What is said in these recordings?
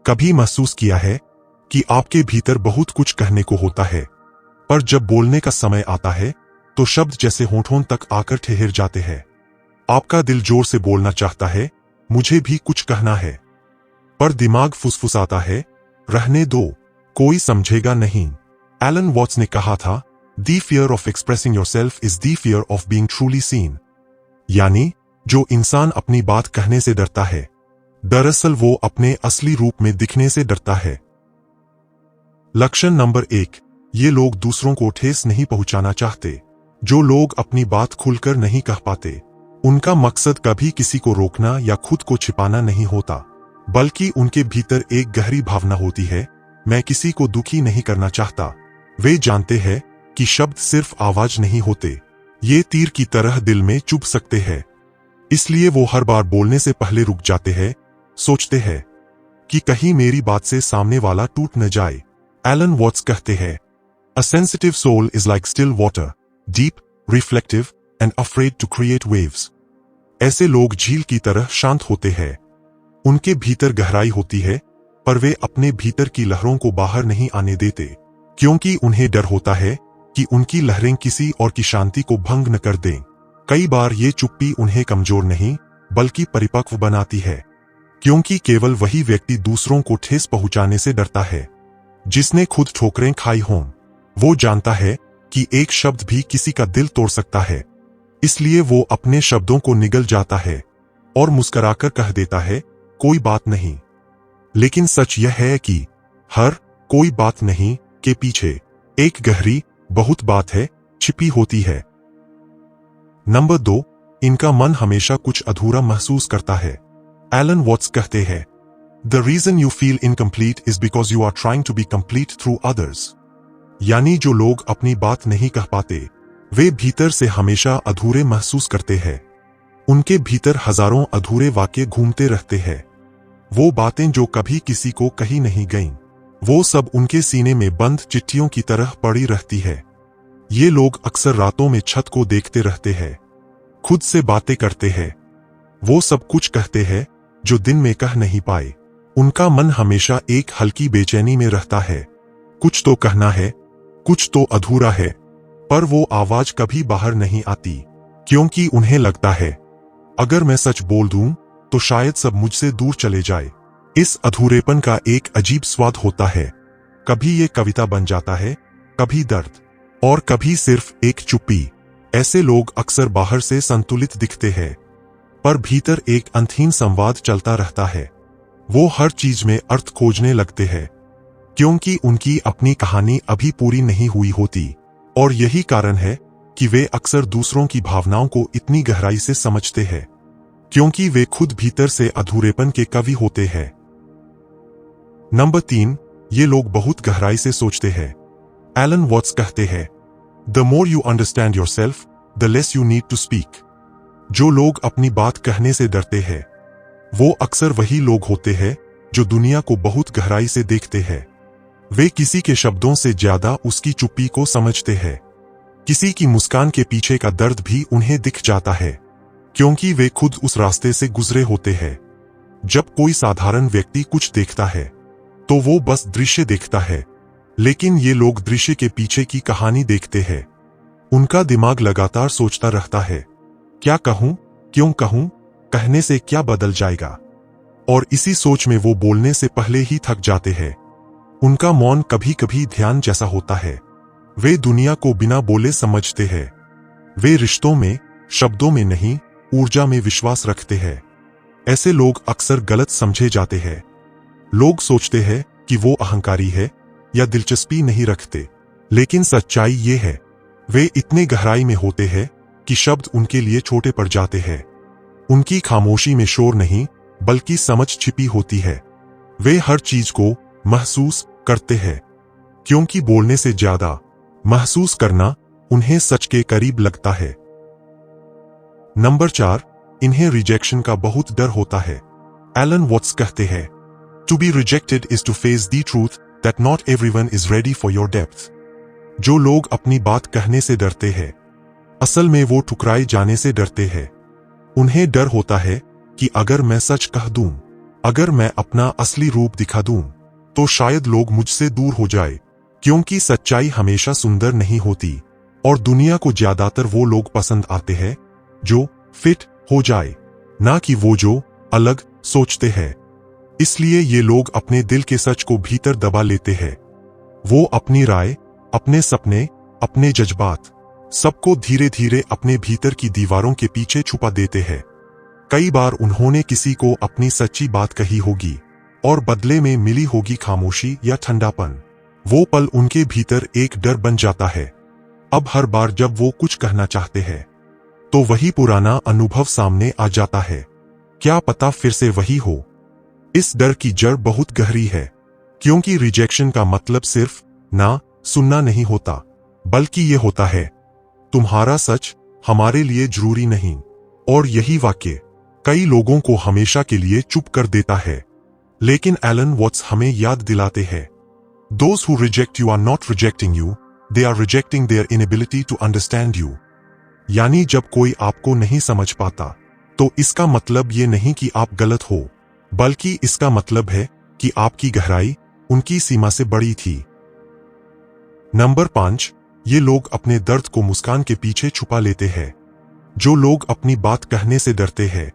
कभी महसूस किया है कि आपके भीतर बहुत कुछ कहने को होता है, पर जब बोलने का समय आता है तो शब्द जैसे होंठों तक आकर ठहर जाते हैं। आपका दिल जोर से बोलना चाहता है, मुझे भी कुछ कहना है, पर दिमाग फुसफुसाता है, रहने दो, कोई समझेगा नहीं। एलन वॉट्स ने कहा था, the fear of expressing yourself is the fear of being truly seen. यानी जो इंसान अपनी बात कहने से डरता है, दरअसल वो अपने असली रूप में दिखने से डरता है। लक्षण नंबर 1, ये लोग दूसरों को ठेस नहीं पहुंचाना चाहते। जो लोग अपनी बात खुलकर नहीं कह पाते, उनका मकसद कभी किसी को रोकना या खुद को छिपाना नहीं होता, बल्कि उनके भीतर एक गहरी भावना होती है, मैं किसी को दुखी नहीं करना चाहता। वे जानते हैं कि शब्द सिर्फ आवाज नहीं होते, ये तीर की तरह दिल में चुभ सकते हैं। इसलिए वो हर बार बोलने से पहले रुक जाते हैं, सोचते हैं कि कहीं मेरी बात से सामने वाला टूट न जाए। एलन वॉट्स कहते हैं, a sensitive soul is like still water, deep, reflective and afraid to create waves. ऐसे लोग झील की तरह शांत होते हैं। उनके भीतर गहराई होती है, पर वे अपने भीतर की लहरों को बाहर नहीं आने देते, क्योंकि उन्हें डर होता है कि उनकी लहरें किसी और की शांति को भंग न कर दें। कई बार ये चुप्पी उन्हें कमजोर नहीं बल्कि परिपक्व बनाती है, क्योंकि केवल वही व्यक्ति दूसरों को ठेस पहुंचाने से डरता है जिसने खुद ठोकरें खाई हों। वो जानता है कि एक शब्द भी किसी का दिल तोड़ सकता है, इसलिए वो अपने शब्दों को निगल जाता है और मुस्कुराकर कह देता है, कोई बात नहीं। लेकिन सच यह है कि हर कोई बात नहीं के पीछे एक गहरी बहुत बात है छिपी होती है। नंबर 2, इनका मन हमेशा कुछ अधूरा महसूस करता है। एलन वॉट्स कहते हैं, the reason you feel incomplete is because you are trying to be complete through others. यानी जो लोग अपनी बात नहीं कह पाते, वे भीतर से हमेशा अधूरे महसूस करते हैं। उनके भीतर हजारों अधूरे वाक्य घूमते रहते हैं। वो बातें जो कभी किसी को कही नहीं गईं, वो सब उनके सीने में बंद चिट्ठियों की तरह पड़ी रहती है। ये लोग अक्सर रातों में छत को देखते रहते हैं, खुद से बातें करते हैं। वो सब कुछ कहते हैं जो दिन में कह नहीं पाए। उनका मन हमेशा एक हल्की बेचैनी में रहता है। कुछ तो कहना है, कुछ तो अधूरा है, पर वो आवाज कभी बाहर नहीं आती, क्योंकि उन्हें लगता है, अगर मैं सच बोल दूं तो शायद सब मुझसे दूर चले जाए। इस अधूरेपन का एक अजीब स्वाद होता है। कभी ये कविता बन जाता है, कभी दर्द, और कभी सिर्फ एक चुप्पी। ऐसे लोग अक्सर बाहर से संतुलित दिखते हैं, पर भीतर एक अंतहीन संवाद चलता रहता है। वो हर चीज में अर्थ खोजने लगते हैं, क्योंकि उनकी अपनी कहानी अभी पूरी नहीं हुई होती, और यही कारण है कि वे अक्सर दूसरों की भावनाओं को इतनी गहराई से समझते हैं, क्योंकि वे खुद भीतर से अधूरेपन के कवि होते हैं। नंबर 3, ये लोग बहुत गहराई से सोचते हैं। एलन वॉट्स कहते हैं, the more you understand yourself, the less you need to speak. जो लोग अपनी बात कहने से डरते हैं, वो अक्सर वही लोग होते हैं जो दुनिया को बहुत गहराई से देखते हैं। वे किसी के शब्दों से ज्यादा उसकी चुप्पी को समझते हैं। किसी की मुस्कान के पीछे का दर्द भी उन्हें दिख जाता है, क्योंकि वे खुद उस रास्ते से गुजरे होते हैं। जब कोई साधारण व्यक्ति कुछ देखता है तो वो बस दृश्य देखता है, लेकिन ये लोग दृश्य के पीछे की कहानी देखते हैं। उनका दिमाग लगातार सोचता रहता है, क्या कहूं, क्यों कहूं, कहने से क्या बदल जाएगा, और इसी सोच में वो बोलने से पहले ही थक जाते हैं। उनका मौन कभी कभी ध्यान जैसा होता है। वे दुनिया को बिना बोले समझते हैं। वे रिश्तों में, शब्दों में नहीं, ऊर्जा में विश्वास रखते हैं। ऐसे लोग अक्सर गलत समझे जाते हैं। लोग सोचते हैं कि वो अहंकारी है या दिलचस्पी नहीं रखते, लेकिन सच्चाई ये है, वे इतने गहराई में होते हैं कि शब्द उनके लिए छोटे पड़ जाते हैं। उनकी खामोशी में शोर नहीं बल्कि समझ छिपी होती है। वे हर चीज को महसूस करते हैं, क्योंकि बोलने से ज्यादा महसूस करना उन्हें सच के करीब लगता है। नंबर 4, इन्हें रिजेक्शन का बहुत डर होता है। एलन वॉट्स कहते हैं, to be rejected is to face the truth that not everyone is ready for your depth. जो लोग अपनी बात कहने से डरते हैं, असल में वो ठुकराए जाने से डरते हैं। उन्हें डर होता है कि अगर मैं सच कह दूं, अगर मैं अपना असली रूप दिखा दूं, तो शायद लोग मुझसे दूर हो जाए, क्योंकि सच्चाई हमेशा सुंदर नहीं होती और दुनिया को ज्यादातर वो लोग पसंद आते हैं जो फिट हो जाए, ना कि वो जो अलग सोचते हैं। इसलिए ये लोग अपने दिल के सच को भीतर दबा लेते हैं। वो अपनी राय, अपने सपने, अपने जज्बात, सबको धीरे धीरे अपने भीतर की दीवारों के पीछे छुपा देते हैं। कई बार उन्होंने किसी को अपनी सच्ची बात कही होगी और बदले में मिली होगी खामोशी या ठंडापन। वो पल उनके भीतर एक डर बन जाता है। अब हर बार जब वो कुछ कहना चाहते हैं, तो वही पुराना अनुभव सामने आ जाता है। क्या पता फिर से वही हो। इस डर की जड़ बहुत गहरी है, क्योंकि रिजेक्शन का मतलब सिर्फ ना सुनना नहीं होता, बल्कि ये होता है, तुम्हारा सच हमारे लिए जरूरी नहीं। और यही वाक्य कई लोगों को हमेशा के लिए चुप कर देता है। लेकिन एलन वॉट्स हमें याद दिलाते हैं, Those who reject you are not rejecting you, they are rejecting their inability to understand you। यानी जब कोई आपको नहीं समझ पाता, तो इसका मतलब ये नहीं कि आप गलत हो, बल्कि इसका मतलब है कि आपकी गहराई उनकी सीमा से बड़ी थी। नंबर 5, ये लोग अपने दर्द को मुस्कान के पीछे छुपा लेते हैं। जो लोग अपनी बात कहने से डरते हैं,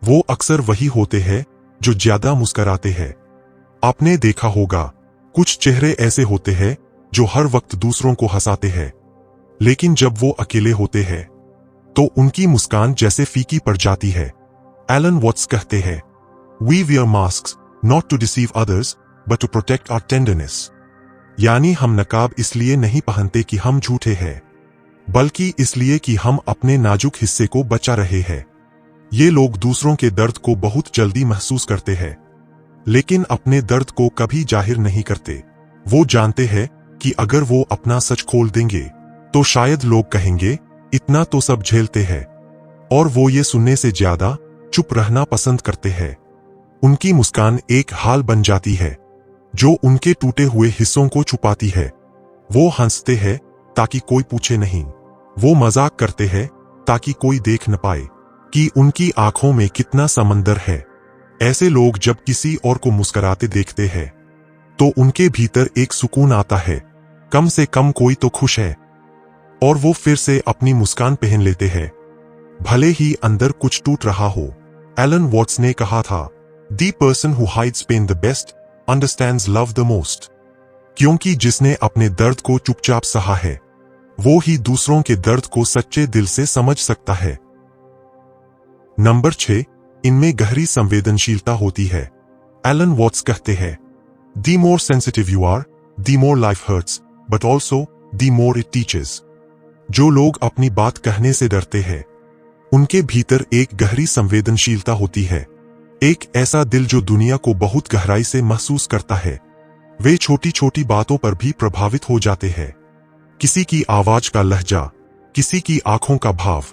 वो अक्सर वही होते हैं जो ज्यादा मुस्कराते हैं। आपने देखा होगा, कुछ चेहरे ऐसे होते हैं जो हर वक्त दूसरों को हंसाते हैं, लेकिन जब वो अकेले होते हैं, तो उनकी मुस्कान जैसे फीकी पड़ जाती है। एलन वॉट्स कहते हैं, We wear masks not to deceive others, but to protect our tenderness। यानी हम नकाब इसलिए नहीं पहनते कि हम झूठे हैं, बल्कि इसलिए कि हम अपने नाजुक हिस्से को बचा रहे हैं। ये लोग दूसरों के दर्द को बहुत जल्दी महसूस करते हैं, लेकिन अपने दर्द को कभी जाहिर नहीं करते। वो जानते हैं कि अगर वो अपना सच खोल देंगे, तो शायद लोग कहेंगे, इतना तो सब झेलते हैं, और वो ये सुनने से ज्यादा चुप रहना पसंद करते हैं। उनकी मुस्कान एक हाल बन जाती है, जो उनके टूटे हुए हिस्सों को छुपाती है। वो हंसते हैं ताकि कोई पूछे नहीं। वो मजाक करते हैं ताकि कोई देख न पाए कि उनकी आंखों में कितना समंदर है। ऐसे लोग जब किसी और को मुस्कुराते देखते हैं, तो उनके भीतर एक सुकून आता है, कम से कम कोई तो खुश है, और वो फिर से अपनी मुस्कान पहन लेते हैं, भले ही अंदर कुछ टूट रहा हो। एलन वॉट्स ने कहा था, The person who hides pain the best understands love the most। क्योंकि जिसने अपने दर्द को चुपचाप सहा है, वो ही दूसरों के दर्द को सच्चे दिल से समझ सकता है। नंबर 6, इनमें गहरी संवेदनशीलता होती है। एलन वॉट्स कहते हैं, The more sensitive you are, the more life hurts, but also the more it teaches। जो लोग अपनी बात कहने से डरते हैं, उनके भीतर एक गहरी संवेदनशीलता होती है, एक ऐसा दिल जो दुनिया को बहुत गहराई से महसूस करता है। वे छोटी छोटी बातों पर भी प्रभावित हो जाते हैं। किसी की आवाज का लहजा, किसी की आंखों का भाव,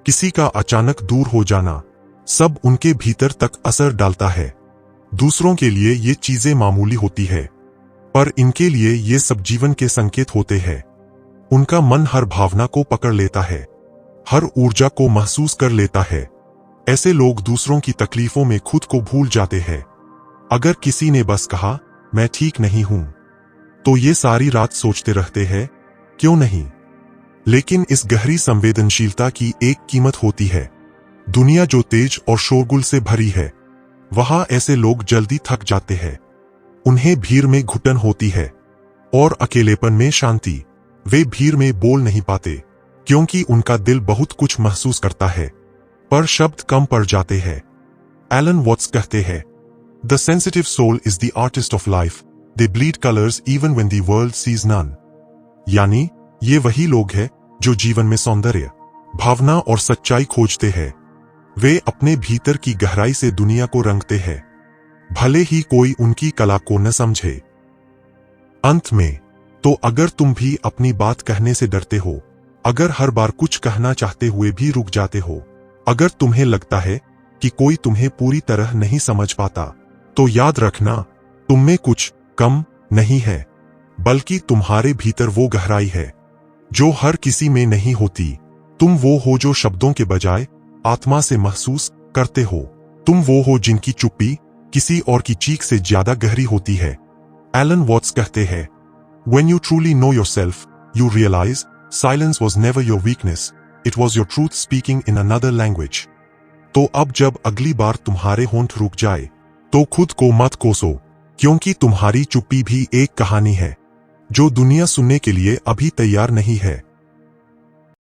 किसी का अचानक दूर हो जाना, सब उनके भीतर तक असर डालता है। दूसरों के लिए ये चीजें मामूली होती है, पर इनके लिए ये सब जीवन के संकेत होते हैं। उनका मन हर भावना को पकड़ लेता है, हर ऊर्जा को महसूस कर लेता है। ऐसे लोग दूसरों की तकलीफों में खुद को भूल जाते हैं। अगर किसी ने बस कहा, मैं ठीक नहीं हूं, तो ये सारी रात सोचते रहते हैं, क्यों नहीं। लेकिन इस गहरी संवेदनशीलता की एक कीमत होती है। दुनिया जो तेज और शोरगुल से भरी है, वहां ऐसे लोग जल्दी थक जाते हैं। उन्हें भीड़ में घुटन होती है और अकेलेपन में शांति। वे भीड़ में बोल नहीं पाते, क्योंकि उनका दिल बहुत कुछ महसूस करता है, पर शब्द कम पड़ जाते हैं। एलन वॉट्स कहते हैं, the sensitive soul is the artist of life, they bleed colours even when the world sees none. यानी ये वही लोग हैं जो जीवन में सौंदर्य, भावना और सच्चाई खोजते हैं। वे अपने भीतर की गहराई से दुनिया को रंगते हैं, भले ही कोई उनकी कला को न समझे। अंत में, तो अगर तुम भी अपनी बात कहने से डरते हो, अगर हर बार कुछ कहना चाहते हुए भी रुक जाते हो, अगर तुम्हें लगता है कि कोई तुम्हें पूरी तरह नहीं समझ पाता, तो याद रखना, तुम में कुछ कम नहीं है, बल्कि तुम्हारे भीतर वो गहराई है जो हर किसी में नहीं होती। तुम वो हो जो शब्दों के बजाय आत्मा से महसूस करते हो। तुम वो हो जिनकी चुप्पी किसी और की चीख से ज्यादा गहरी होती है। एलन वॉट्स कहते हैं, When you truly know yourself, you realize silence was never your weakness, it was your truth speaking in another language. तो अब जब अगली बार तुम्हारे होंठ रुक जाए, तो खुद को मत कोसो, क्योंकि तुम्हारी चुप्पी भी एक कहानी है जो दुनिया सुनने के लिए अभी तैयार नहीं है।